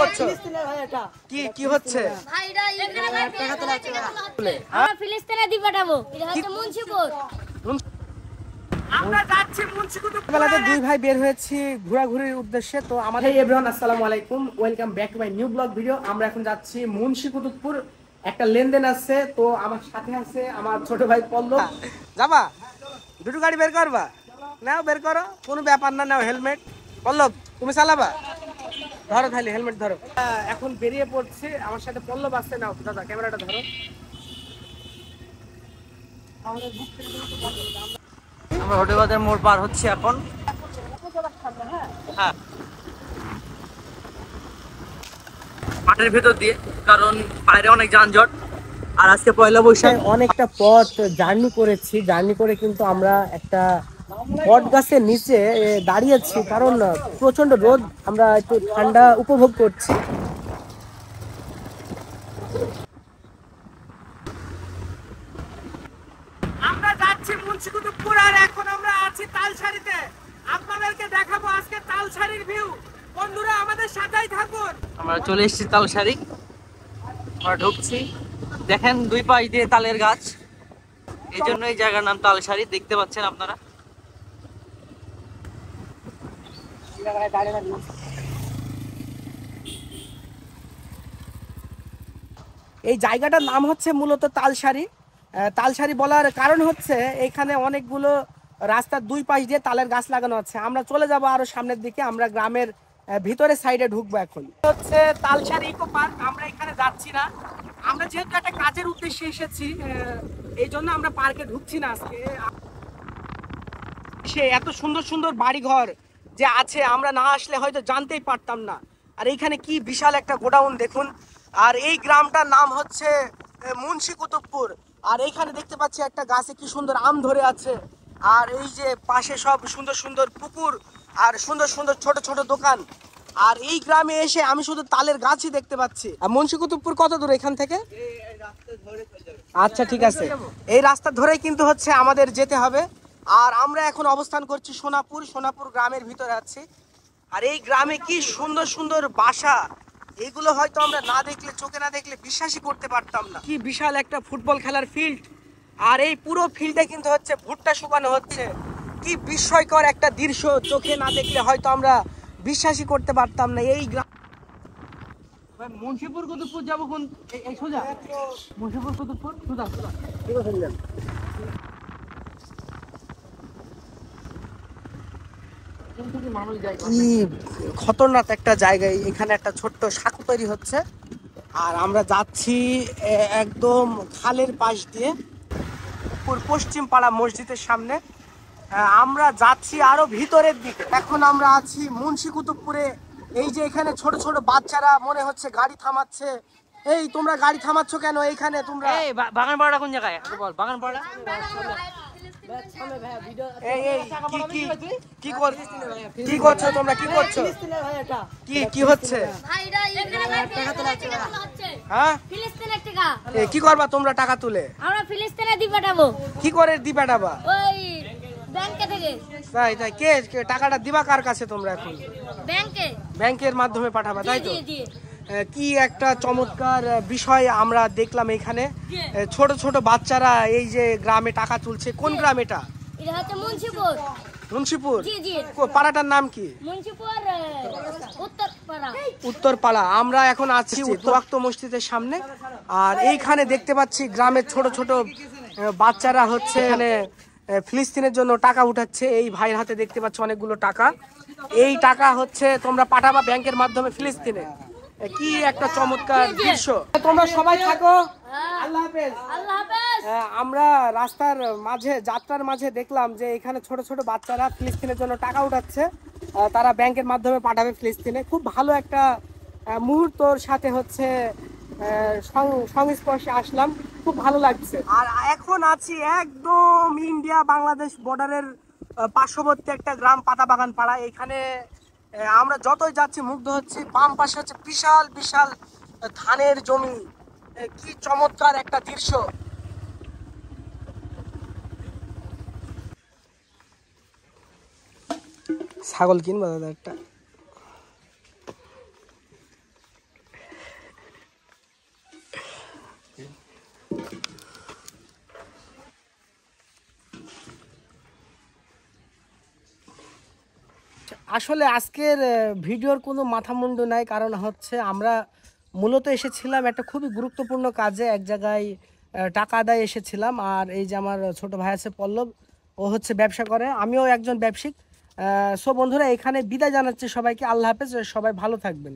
করছো? কি কি হচ্ছে? আমরা ফিলিস্তিনে দিয়ে পাঠাবো। এটা হচ্ছে মুন্সিপুর। আমরা যাচ্ছি মুন্সিপুর। বেলাতে দুই ভাই বের হয়েছি ঘোরাঘুরির উদ্দেশ্যে। তো আমাদের এভরিওয়ান আসসালামু আলাইকুম, welcome back to my new blog video. আমরা এখন যাচ্ছি মুন্সিকুতুবপুর, একটা লেনদেন আছে। তো আমার সাথে আছে আমার ছোট ভাই পল্লব। যাবা? দুটো গাড়ি বের করবা? নাও বের করো, কোনো ব্যাপার না। নাও হেলমেট। পল্লব তুমি চালাবা? ধরো তাহলে হেলমেট ধরো। এখন বেরিয়ে পড়ছি, আমার সাথে পল্লব আসছে। নাও দাদা ক্যামেরাটা ধরো। আমরা হোটেলবাজার মোড় পার হচ্ছি এখন। হ্যাঁ, মাঠের ভেতর দিয়ে, কারণ বাইরে অনেক যানজট। আর আজকে পয়লা বৈশাখ। অনেকটা পথ জার্নি করেছি। জার্নি করে কিন্তু আমরা একটা বট গাছের নিচে দাঁড়িয়েছি, কারণ প্রচন্ড রোদ। আমরা একটু ঠান্ডা উপভোগ করছি। আমরা যাচ্ছি মুন্সিকুতুবপুর, আর এখন আমরা আছি তালসারিতে। আপনাদেরকে দেখাবো আজকে তালসারির ভিউ। বন্ধুরা আমাদের সাথেই থাকুন। আমরা চলে এসেছি তালসারি, আমরা ঢুকছি। দেখেন দুই পাশ দিয়ে তালের গাছ, এই জন্য এই জায়গার নাম তালসারি। দেখতে পাচ্ছেন আপনারা। এই জায়গাটার নাম হচ্ছে মূলত তালসারি। তালসারি বলার কারণ হচ্ছে এখানে অনেকগুলো রাস্তার দুই পাশ দিয়ে তালের গাছ লাগানো আছে। আমরা চলে যাব আরো সামনের দিকে, আমরা গ্রামের ভিতরে সাইডে ঢুকবো। এখন হচ্ছে তালসারি ইকো পার্ক। আমরা এখানে যাচ্ছি না, আমরা যেহেতু একটা কাজের উদ্দেশ্যে এসেছি, এই জন্য আমরা পার্কে ঢুকছি না আজকে। সে এত সুন্দর সুন্দর বাড়িঘর যে আছে, আমরা না আসলে হয়তো জানতেই পারতাম না। আর এইখানে কি বিশাল একটা গোডাউন দেখুন। আর এই গ্রামটার নাম হচ্ছে মুন্সিকুতুবপুর। আর এইখানে দেখতে পাচ্ছি একটা গাছে কি সুন্দর আম ধরে আছে। আর এই যে পাশে সব সুন্দর সুন্দর পুকুর আর সুন্দর সুন্দর ছোট ছোট দোকান। আর এই গ্রামে এসে আমি শুধু তালের গাছই দেখতে পাচ্ছি। আর মুন্সিকুতুবপুর কত দূর এখান থেকে? আচ্ছা ঠিক আছে, এই রাস্তা ধরেই কিন্তু হচ্ছে আমাদের যেতে হবে। আর আমরা এখন অবস্থান করছি সোনাপুর গ্রামের ভিতরে আছি। আর এই গ্রামে কি সুন্দর সুন্দর বাসা, এগুলো হয়তো আমরা না দেখলে, চোখে না দেখলে বিশ্বাসই করতে পারতাম না। কি বিশাল একটা ফুটবল খেলার ফিল্ড। আর এই পুরো ফিল্ডে কিন্তু হচ্ছে ভুট্টা শুকানো হচ্ছে। কি বিস্ময়কর একটা দৃশ্য, চোখে না দেখলে হয়তো আমরা বিশ্বাসই করতে পারতাম না। এই গ্রাম মুন্সিপুর কুতুবপুর যাবো কোন? এই সোজা মুন্সিপুর কুতুবপুর সোজা সোজা কি খতরনাক একটা জায়গায়। এখানে একটা ছোট্ট সাঁকো তৈরি হচ্ছে, আর আমরা যাচ্ছি একদম খালের পাশ দিয়ে পশ্চিম পাড়া মসজিদের সামনে। আমরা যাচ্ছি আরো ভিতরের দিকে। এখন আমরা আছি মুন্সিকুতুবপুরে। এই যে এখানে ছোট ছোট বাচ্চারা মনে হচ্ছে গাড়ি থামাচ্ছে। এই তোমরা গাড়ি থামাচ্ছ কেন এইখানে? তোমরা এই বাগানপাড়া কোন জায়গায় বল? বাগানপাড়া কি করছো তোমরা? কি করছো? কি হচ্ছে? হ্যাঁ, কি করবা তোমরা টাকা তুলে? আমরা ফিলিস্তিনে দিয়ে পাঠাবো। কি করে দিবা টাকা? ওই ব্যাংকে থেকে। তাই তাই, কে টাকাটা দিবা কার কাছে তোমরা? এখন ব্যাংকে, ব্যাংকের মাধ্যমে পাঠাবা, তাই তো? জি জি। কি একটা চমৎকার বিষয় আমরা দেখলাম এখানে। ছোট ছোট বাচ্চারা এই যে গ্রামে টাকা তুলছে। কোন গ্রাম এটা? এটা হচ্ছে মুন্সিপুর। মুন্সিপুর? জি জি। পাড়াটার নাম কি? মুন্সিপুর উত্তরপাড়া। উত্তরপাড়া। আমরা এখন আছি ওয়াক্ত মসজিদের সামনে। আর এইখানে দেখতে পাচ্ছি গ্রামের ছোট ছোট বাচ্চারা হচ্ছে এখানে ফিলিস্তিনের জন্য টাকা উঠাচ্ছে। এই ভাইয়ের হাতে দেখতে পাচ্ছ অনেকগুলো টাকা। এই টাকা হচ্ছে তোমরা পাঠাবা ব্যাংকের মাধ্যমে ফিলিস্তিনে। কি একটা চমৎকার দৃশ্য। তোমরা সবাই থাকো, আল্লাহ হাফেজ। আল্লাহ হাফেজ। আমরা রাস্তার মাঝে, যাত্রার মাঝে দেখলাম যে এখানে ছোট ছোট বাচ্চারা ফিলিস্তিনের জন্য টাকা উঠাচ্ছে। তারা ব্যাংকের মাধ্যমে পাঠাবে ফিলিস্তিনে। খুব ভালো একটা মুহূর্তর সাথে হচ্ছে সংস্পর্শে আসলাম, খুব ভালো লাগছে। আর এখন আছি একদম ইন্ডিয়া বাংলাদেশ বর্ডারের পার্শ্ববর্তী একটা গ্রাম পাতাবাগান পাড়া। এখানে আমরা যতই যাচ্ছি মুগ্ধ হচ্ছি। বাম পাশে হচ্ছে বিশাল বিশাল ধানের জমি। কি চমৎকার একটা দৃশ্য। ছাগল কিনবো দাদা একটা? আসলে আজকের ভিডিওর কোনো মাথামুন্ডু নাই, কারণ হচ্ছে আমরা মূলত এসেছিলাম একটা খুবই গুরুত্বপূর্ণ কাজে, এক জায়গায় টাকা আদায় এসেছিলাম। আর এই যে আমার ছোট ভাই আছে পল্লব, ও হচ্ছে ব্যবসা করে, আমিও একজন ব্যবসায়িক। সো বন্ধুরা, এখানে বিদায় জানাচ্ছি সবাইকে, আল্লাহ হাফেজ, সবাই ভালো থাকবেন।